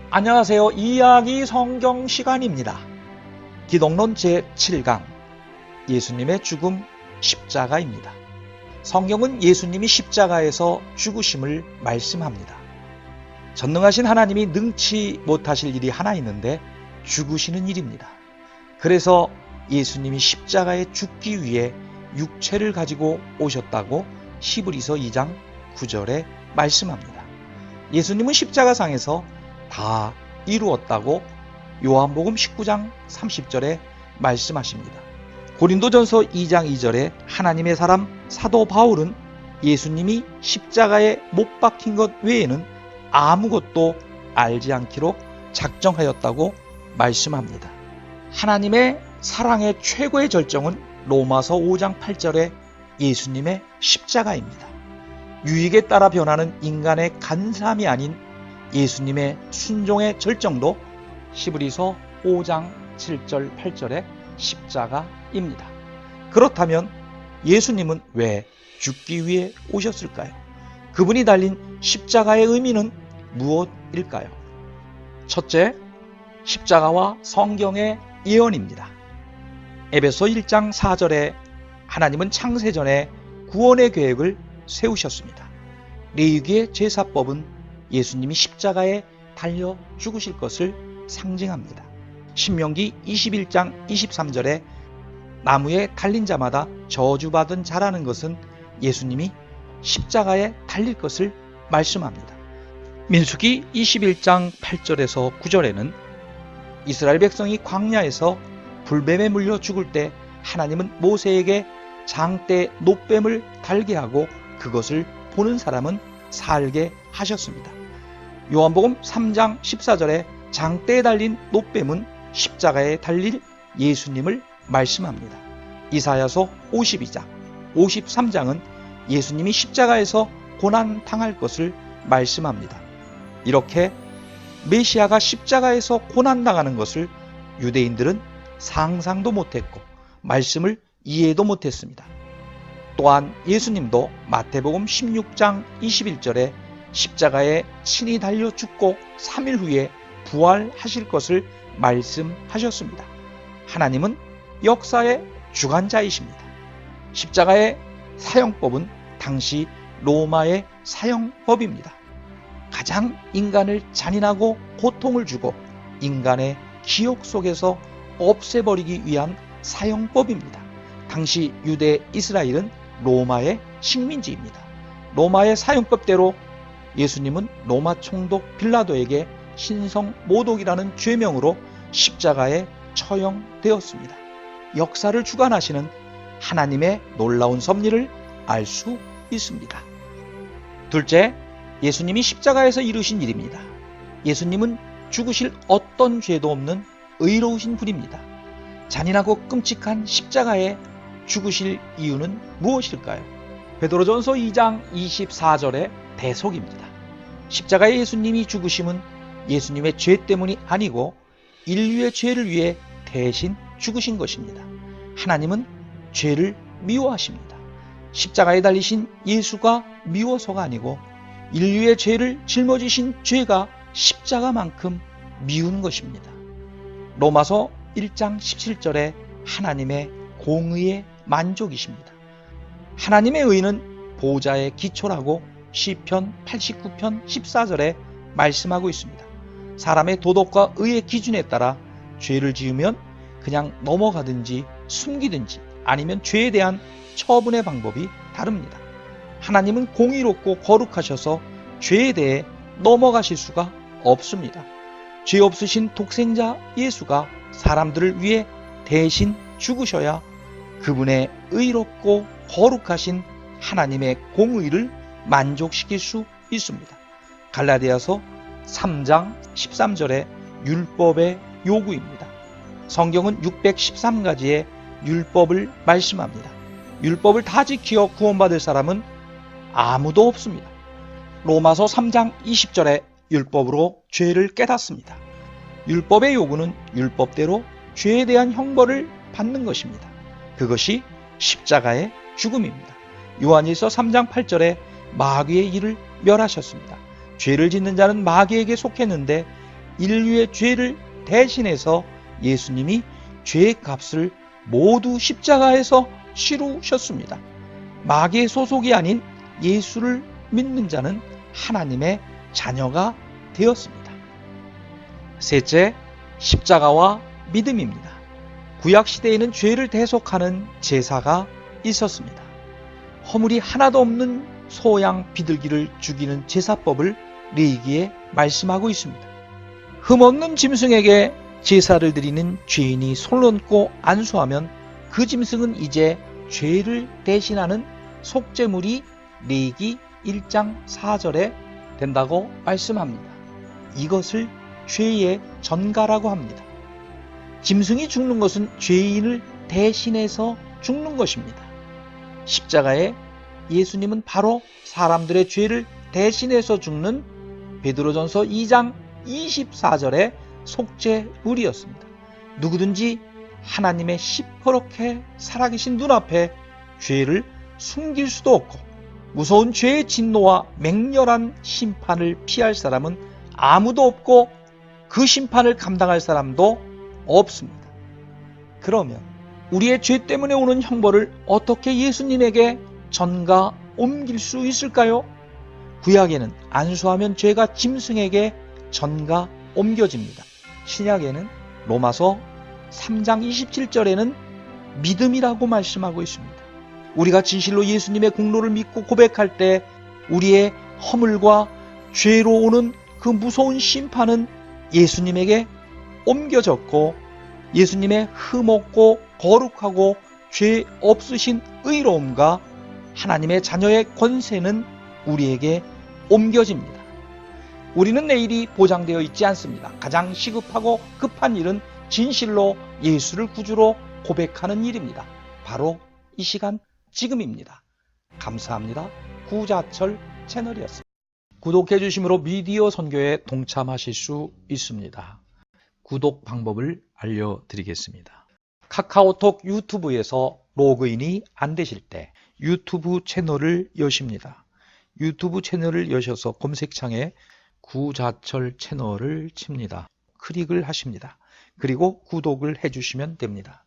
안녕하세요. 이야기 성경 시간입니다. 기독론 제7강 예수님의 죽음 십자가입니다. 성경은 예수님이 십자가에서 죽으심을 말씀합니다. 전능하신 하나님이 능치 못하실 일이 하나 있는데 죽으시는 일입니다. 그래서 예수님이 십자가에 죽기 위해 육체를 가지고 오셨다고 히브리서 2장 9절에 말씀합니다. 예수님은 십자가상에서 다 이루었다고 요한복음 19장 30절에 말씀하십니다. 고린도전서 2장 2절에 하나님의 사람 사도 바울은 예수님이 십자가에 못 박힌 것 외에는 아무것도 알지 않기로 작정하였다고 말씀합니다. 하나님의 사랑의 최고의 절정은 로마서 5장 8절에 예수님의 십자가입니다. 유익에 따라 변하는 인간의 간사함이 아닌 예수님의 순종의 절정도 히브리서 5장 7절 8절의 십자가입니다. 그렇다면 예수님은 왜 죽기 위해 오셨을까요? 그분이 달린 십자가의 의미는 무엇일까요? 첫째, 십자가와 성경의 예언입니다. 에베소 1장 4절에 하나님은 창세전에 구원의 계획을 세우셨습니다. 레위기의 제사법은 예수님이 십자가에 달려 죽으실 것을 상징합니다. 신명기 21장 23절에 나무에 달린 자마다 저주받은 자라는 것은 예수님이 십자가에 달릴 것을 말씀합니다. 민수기 21장 8절에서 9절에는 이스라엘 백성이 광야에서 불뱀에 물려 죽을 때 하나님은 모세에게 장대 놋뱀을 달게 하고 그것을 보는 사람은 살게 하셨습니다. 요한복음 3장 14절에 장대에 달린 놋뱀은 십자가에 달릴 예수님을 말씀합니다. 이사야서 52장, 53장은 예수님이 십자가에서 고난당할 것을 말씀합니다. 이렇게 메시아가 십자가에서 고난당하는 것을 유대인들은 상상도 못했고 말씀을 이해도 못했습니다. 또한 예수님도 마태복음 16장 21절에 십자가에 친히 달려 죽고 3일 후에 부활하실 것을 말씀하셨습니다. 하나님은 역사의 주관자이십니다. 십자가의 사형법은 당시 로마의 사형법입니다. 가장 인간을 잔인하고 고통을 주고 인간의 기억 속에서 없애버리기 위한 사형법입니다. 당시 유대 이스라엘은 로마의 식민지입니다. 로마의 사형법대로 예수님은 로마 총독 빌라도에게 신성 모독이라는 죄명으로 십자가에 처형되었습니다. 역사를 주관하시는 하나님의 놀라운 섭리를 알 수 있습니다. 둘째, 예수님이 십자가에서 이루신 일입니다. 예수님은 죽으실 어떤 죄도 없는 의로우신 분입니다. 잔인하고 끔찍한 십자가에 죽으실 이유는 무엇일까요? 베드로전서 2장 24절의 대속입니다. 십자가에 예수님이 죽으심은 예수님의 죄 때문이 아니고 인류의 죄를 위해 대신 죽으신 것입니다. 하나님은 죄를 미워하십니다. 십자가에 달리신 예수가 미워서가 아니고 인류의 죄를 짊어지신 죄가 십자가만큼 미운 것입니다. 로마서 1장 17절에 하나님의 공의의 만족이십니다. 하나님의 의는 보좌의 기초라고 시편 89편 14절에 말씀하고 있습니다. 사람의 도덕과 의의 기준에 따라 죄를 지으면 그냥 넘어가든지 숨기든지 아니면 죄에 대한 처분의 방법이 다릅니다. 하나님은 공의롭고 거룩하셔서 죄에 대해 넘어가실 수가 없습니다. 죄 없으신 독생자 예수가 사람들을 위해 대신 죽으셔야 그분의 의롭고 거룩하신 하나님의 공의를 만족시킬 수 있습니다. 갈라디아서 3장 13절의 율법의 요구입니다. 성경은 613가지의 율법을 말씀합니다. 율법을 다 지켜 구원받을 사람은 아무도 없습니다. 로마서 3장 20절에 율법으로 죄를 깨닫습니다. 율법의 요구는 율법대로 죄에 대한 형벌을 받는 것입니다. 그것이 십자가의 죽음입니다. 요한일서 3장 8절에 마귀의 일을 멸하셨습니다. 죄를 짓는 자는 마귀에게 속했는데 인류의 죄를 대신해서 예수님이 죄의 값을 모두 십자가에서 치르셨습니다. 마귀의 소속이 아닌 예수를 믿는 자는 하나님의 자녀가 되었습니다. 셋째, 십자가와 믿음입니다. 구약시대에는 죄를 대속하는 제사가 있었습니다. 허물이 하나도 없는 소양 비둘기를 죽이는 제사법을 레위기에 말씀하고 있습니다. 흠없는 짐승에게 제사를 드리는 죄인이 손을 얹고 안수하면 그 짐승은 이제 죄를 대신하는 속죄물이 레위기 1장 4절에 된다고 말씀합니다. 이것을 죄의 전가라고 합니다. 짐승이 죽는 것은 죄인을 대신해서 죽는 것입니다. 십자가에 예수님은 바로 사람들의 죄를 대신해서 죽는 베드로전서 2장 24절의 속죄물이었습니다. 누구든지 하나님의 시퍼렇게 살아계신 눈앞에 죄를 숨길 수도 없고 무서운 죄의 진노와 맹렬한 심판을 피할 사람은 아무도 없고 그 심판을 감당할 사람도 없습니다. 그러면 우리의 죄 때문에 오는 형벌을 어떻게 예수님에게 전가 옮길 수 있을까요? 구약에는 안수하면 죄가 짐승에게 전가 옮겨집니다. 신약에는 로마서 3장 27절에는 믿음이라고 말씀하고 있습니다. 우리가 진실로 예수님의 공로를 믿고 고백할 때 우리의 허물과 죄로 오는 그 무서운 심판은 예수님에게 옮겨졌고 예수님의 흠없고 거룩하고 죄 없으신 의로움과 하나님의 자녀의 권세는 우리에게 옮겨집니다. 우리는 내일이 보장되어 있지 않습니다. 가장 시급하고 급한 일은 진실로 예수를 구주로 고백하는 일입니다. 바로 이 시간 지금입니다. 감사합니다. 구자철 채널이었습니다. 구독해 주심으로 미디어 선교에 동참하실 수 있습니다. 구독 방법을 알려드리겠습니다. 카카오톡 유튜브에서 로그인이 안 되실 때 유튜브 채널을 여십니다. 유튜브 채널을 여셔서 검색창에 구자철 채널을 칩니다. 클릭을 하십니다. 그리고 구독을 해주시면 됩니다.